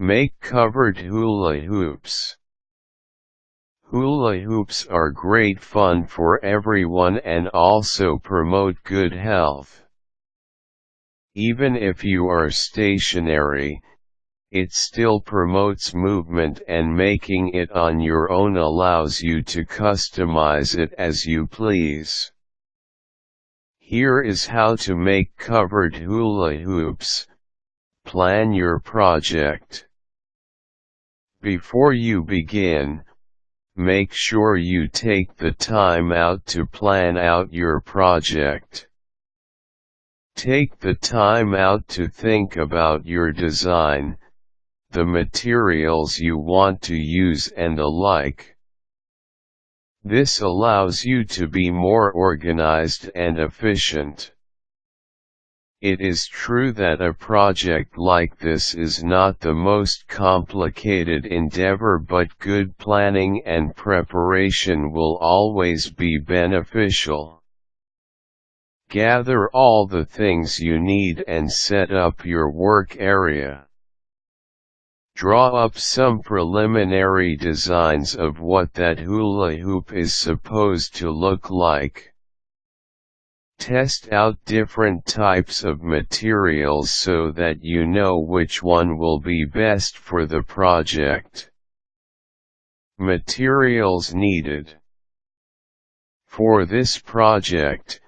Make covered hula hoops. Hula hoops are great fun for everyone and also promote good health. Even if you are stationary, it still promotes movement, and making it on your own allows you to customize it as you please. Here is how to make covered hula hoops. Plan your project. Before you begin, make sure you take the time out to plan out your project. Take the time out to think about your design, the materials you want to use and the like. This allows you to be more organized and efficient. It is true that a project like this is not the most complicated endeavor, but good planning and preparation will always be beneficial. Gather all the things you need and set up your work area. Draw up some preliminary designs of what that hula hoop is supposed to look like. Test out different types of materials so that you know which one will be best for the project. Materials needed. For this project,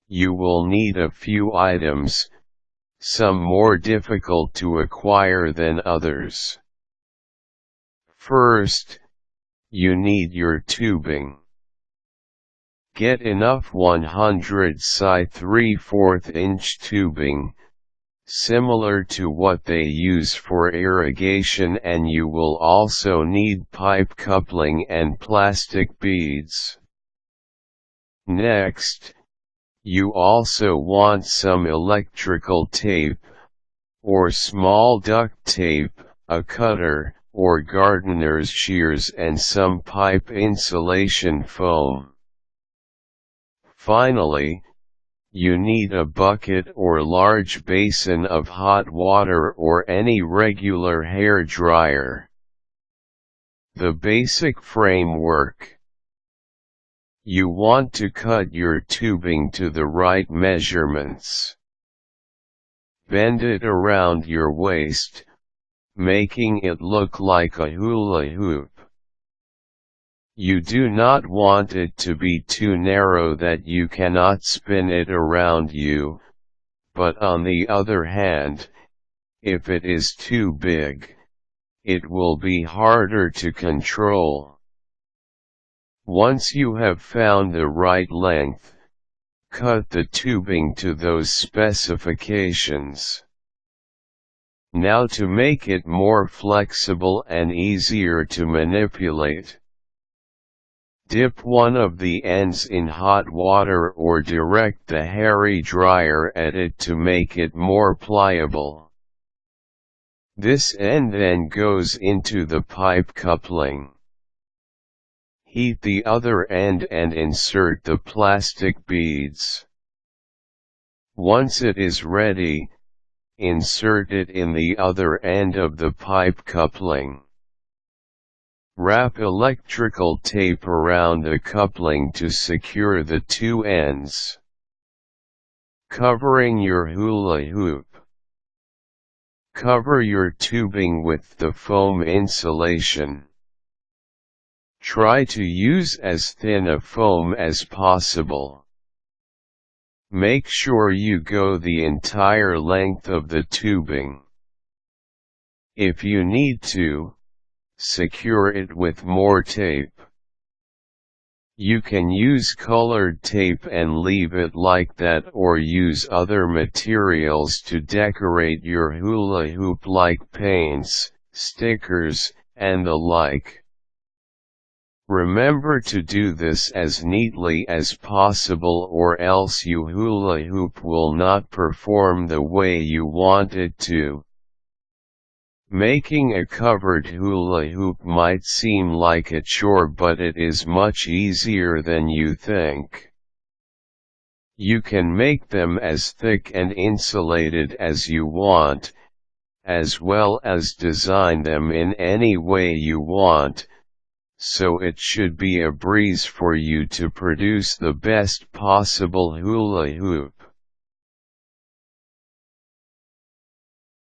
you will need a few items, some more difficult to acquire than others. First, you need your tubing. Get enough 100 psi 3/4 inch tubing, similar to what they use for irrigation, and you will also need pipe coupling and plastic beads. Next, you also want some electrical tape, or small duct tape, a cutter, or gardener's shears, and some pipe insulation foam. Finally, you need a bucket or large basin of hot water or any regular hair dryer. The basic framework. You want to cut your tubing to the right measurements. Bend it around your waist, making it look like a hula hoop. You do not want it to be too narrow that you cannot spin it around you, but on the other hand, if it is too big, it will be harder to control. Once you have found the right length, cut the tubing to those specifications. Now, to make it more flexible and easier to manipulate, dip one of the ends in hot water or direct the hairy dryer at it to make it more pliable. This end then goes into the pipe coupling. Heat the other end and insert the plastic beads. Once it is ready, insert it in the other end of the pipe coupling. Wrap electrical tape around the coupling to secure the two ends. Covering your hula hoop. Cover your tubing with the foam insulation. Try to use as thin a foam as possible. Make sure you go the entire length of the tubing. If you need to, secure it with more tape. You can use colored tape and leave it like that, or use other materials to decorate your hula hoop like paints, stickers, and the like. Remember to do this as neatly as possible, or else your hula hoop will not perform the way you want it to. Making a covered hula hoop might seem like a chore, but it is much easier than you think. You can make them as thick and insulated as you want, as well as design them in any way you want, so it should be a breeze for you to produce the best possible hula hoop.